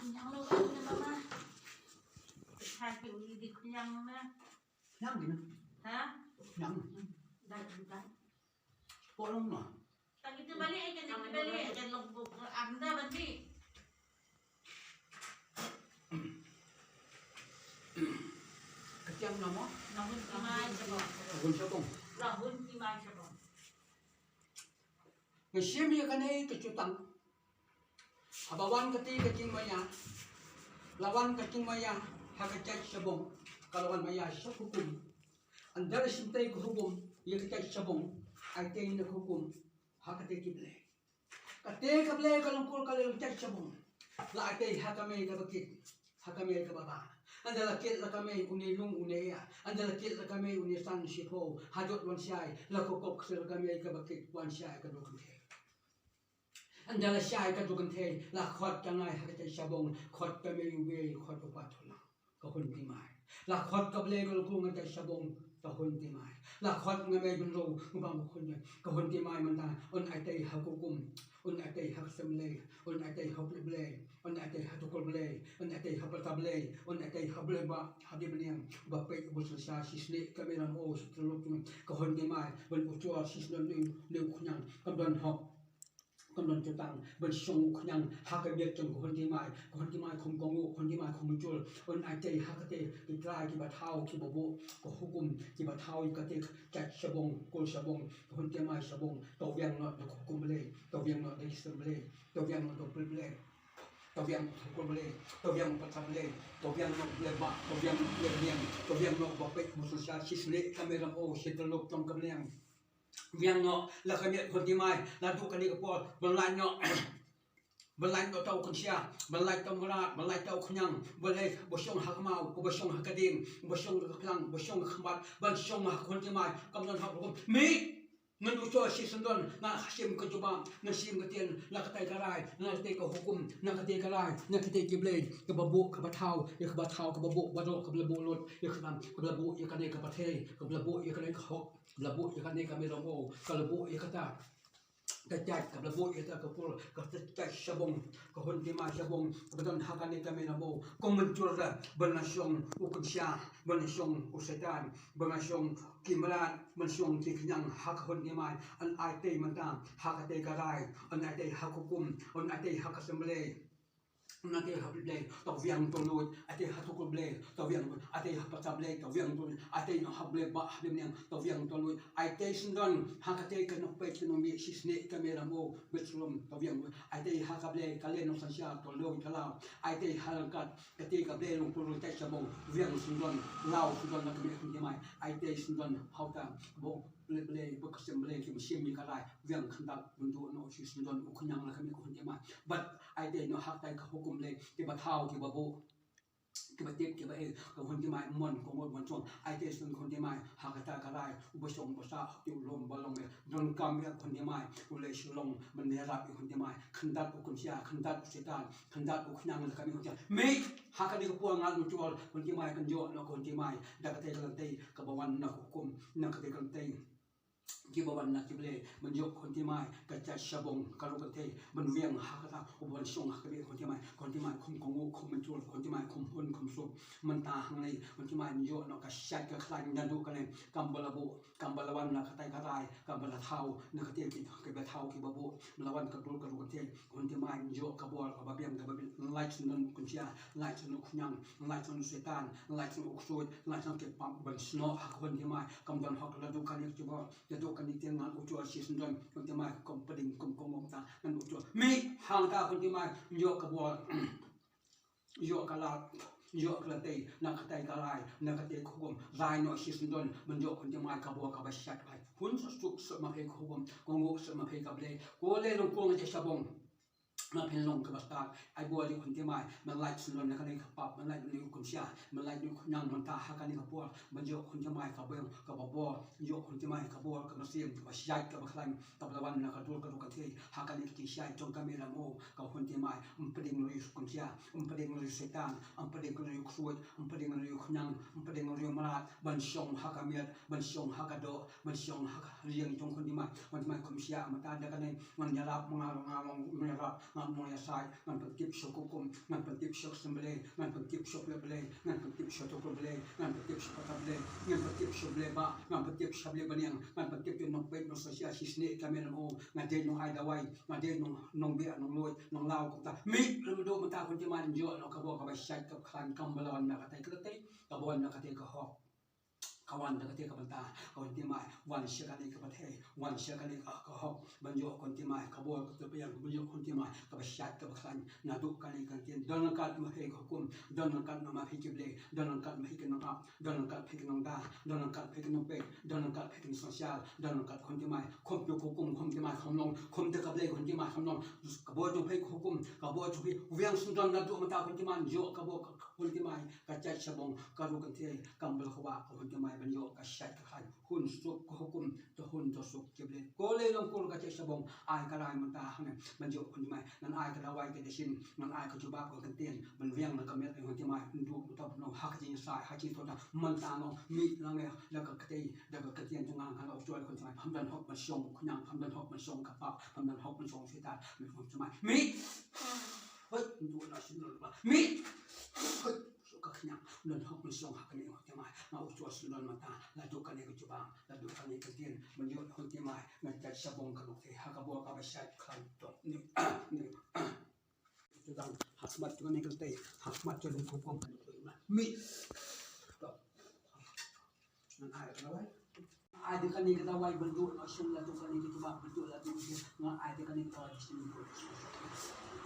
KHNIANG lo kan mama. Hai kiểu gì thì KHNIANG mà. Nhang gì nữa? Hả? Nhang. Đây đây. Bộ lông mà. Tại vì từ balik akan di balik akan lembut anda nanti. Keciang nama? Nahun timai sebab. Gun sabong. Nahun timai sebab. Ngesim ya kan kecutang. Abawan keti kecing maya. Lawan kecing maya hakacai sabong. Kalawan maya hukum. Andar sintai hukum ya kecai sabong. Aitai nak hukum hakate kible. Kate kable kalungkul kalung cai sabong. La aitai hakame kabakit. Hakame kababa. Andala kit la kame uni lung uneya. Andala kit la kame uni san shipo. Hajot wan syai. La kokok sel kame kabakit wan syai kadukun the. Andala syai kadukun the. La khot jangai hakate sabong. Khot kame uwe khot upatula. Kahun timai. La khot kable kalungkul ngate sabong. Kahun timai. La khot ngame benro ngubang khunnya. Kahun timai manta on aitai hakukum. On aitai hak semle. On aitai hablible. On aitai hatukul ble. On aitai hapatable. On aitai hableba habibniang. Bapak busasa sisne kamera o seteluk kahun timai. Ben ucua sisne liu kunyang. Kamdan hok. Kamdan cutang ben shong kunyang hakabiat jong kahun timai kum kongu kahun timai kum muncul. On aitai hakate kitrai kibatau kibobo kahukum kibatau ikate cat sabong kul sabong kahun timai sabong tobyang not hukum ble tobyang not isem ble tobyang not ble tobyang hukum ble tobyang patam ble tobyang not leba tobyang lemiang tobyang not bapak mususa sisne kamera o seteluk tong kamliang yang no la kamiat kahun timai la du kani kapol belai no belai no tau KHNIANG belai tau merat belai tau KHNIANG belai bosong hakmau bosong hakading bosong klang bosong khmat bosong kahun timai kamdan hak hukum mi ngan uco si sendon na hasim ke jubang na sim ke tien na katai karai na katai ke hukum na katai karai na katai kiblei ke babuk ke batau ya ke batau ke babuk badok ke belebuk lut ya ke belebuk ya kanai ke patei ke belebuk ya kanai ke hok belebuk ya kanai ke meromo ke lebuk ya kata kecai ke belebuk ya ke pul ke kecai sabong ke hun timai sabong beton hakani ke meromo kong mencur dah benasong KHNIANG benasong usetan benasong kimeran mensyong KHNIANG hak hun timai an aitai mentang hak aitai karai an aitai hak hukum an aitai hak assembly nanti hablei tau viang tolut ate hatukul blei tau viang ate hapasablei tau viang tolut ate no hablei ba habniang tau viang tolut ate sindon hakate kan pe ekonomi sisne kamera mo betlum tau viang ate hakablei kalen no sansia tolo talau ate halkat kate kablei long pulu tai sabong viang sindon lau sindon nak me mai ate sindon hauta bo blei bekasem blei kim sim mi kalai viang khandak buntu no sindon KHNIANG la kami KHNIANG mai but ate no haktai ka hukum le ki batau ki babu ki batip ki bae ka hun ki mai mon ko mon chong ate sun kon ki mai hakata kalai ubosong bosa ti lom balong me don kam ya kon ki mai ule shulong man ne rap kon ki mai khandat ko KHNIANG khandat setan khandat KHNIANG la kami KHNIANG me hakani ko puang ngal mutual kon ki mai kan jo no kon ki mai da ka te kan te ka bawan na hukum na ka te kan te kibawan nak kible menjok kontimai kaca sabong kalau kete menviang hakata uban shong hakabe kontimai kum kongu kum mencul kontimai kum hun kum sup mentah ngai kontimai menjok no kasyat ke klan nyadu kalen kambalawan nak katai karai kambala thau nak kete ke bathau ki babu melawan kadul kadul kete kontimai menjok kabol kababiam kababil light non kuncia light non KHNIANG light non setan light non uksud light non ke pam ban sno kontimai kamdan hak ladu kan yang coba jadu kan tiang ngan ucua si sendon kontimai kom peding kom komong ta ngan ucua mi hang ta kontimai yo kabol yo kalat yo klate nak katai kalai nak katai hukum rai no si sendon menjo kontimai kabol kabasyat bai hun suk sama he hukum kongo sama he kable ko le long kong je sabong ma pen long ke basta ai bo di kontimai man like sendon nak katai kapap man like ni KHNIANG man like ni KHNIANG man ta hakani kapol menjo kontimai kabel kababo yo kontimai kabol kabasim kabasyat kabaklan tablawan nak kadul kadul kate hakani kisai jong kamera mo ka kontimai peding ni KHNIANG peding ni setan peding ni kusut peding ni KHNIANG peding ni marat ban shong hakamiat ban shong hakado ban shong hak riang jong kontimai KHNIANG kumsia mata ada kan man yarap mengarang merap ngan moya sai ngan pentip shok hukum ngan pentip shok sembelih ngan pentip shok lebelih ngan pentip shok tokobelih ngan pentip shok patabelih ngan pentip shok leba ngan pentip shok lebaniang ngan pentip nong pet nong sosial sisne kamen mo ngan de nong ai dawai ngan de nong bia nong loy nong lao ko ta mi lumdo mata kun ti man jo no ka bo ka ba shai ka khan kam balawan na ka tai ka tai ka bo na ka te ka ho kawan na kati kabanta kawan ti mai wan shakani kabate wan shakani ka ho banjo kon ti mai kabol ko te yang banjo kon ti mai ka bashat ka bakhan na du kani kan tin don ka ma he hukum don ka ma he kible don ka ma he kin na don ka he kin da don ka he kin pe don ka he kin social don ka kon ti mai kom tu hukum kom ti mai kom long kom te kable kon ti mai kom long ka bo jo he hukum ka bo jo he wiang sun don na du ma ta kon ti man jo ka bo kon ti mai ka chat shabong ka ru kan ti kambal khwa kon ti mai banyo ka shat ka khan hun suk ko hukum to hun to suk keble ko le long ko ka che sabong ai ka rai man ta hang banyo kun mai nan ai ka dawai ke desin nan ai ka chuba ko kan ten ban viang na ka met hun ti mai ndu to no ha ka jin sai ha chi to ta man ta no mi la nge la ka te da ka ten tu ngang ka lo choi kun ti mai pham dan hok ma shong khnyang pham dan hok ma shong ka pa pham dan hok ma shong se ta mi hun ti mai mi hoi ndu na sin lo ba mi hoi ka khnyang nan hok ma shong ha ka ni ho ti mai ma u chua sun ma ta la du ka ni ka chuba la du ka ni ka ten man yo hun ti mai na ta sabong ka lo te ha ka bo ka ba shat khan to ni ni sedang hasmat tu ni kan hasmat tu ni hukum mi to nan ai ka wai ai de kan ni ka wai bendu no shin la tu kan ni ka chuba bendu la tu na ai de kan ni ka wai shin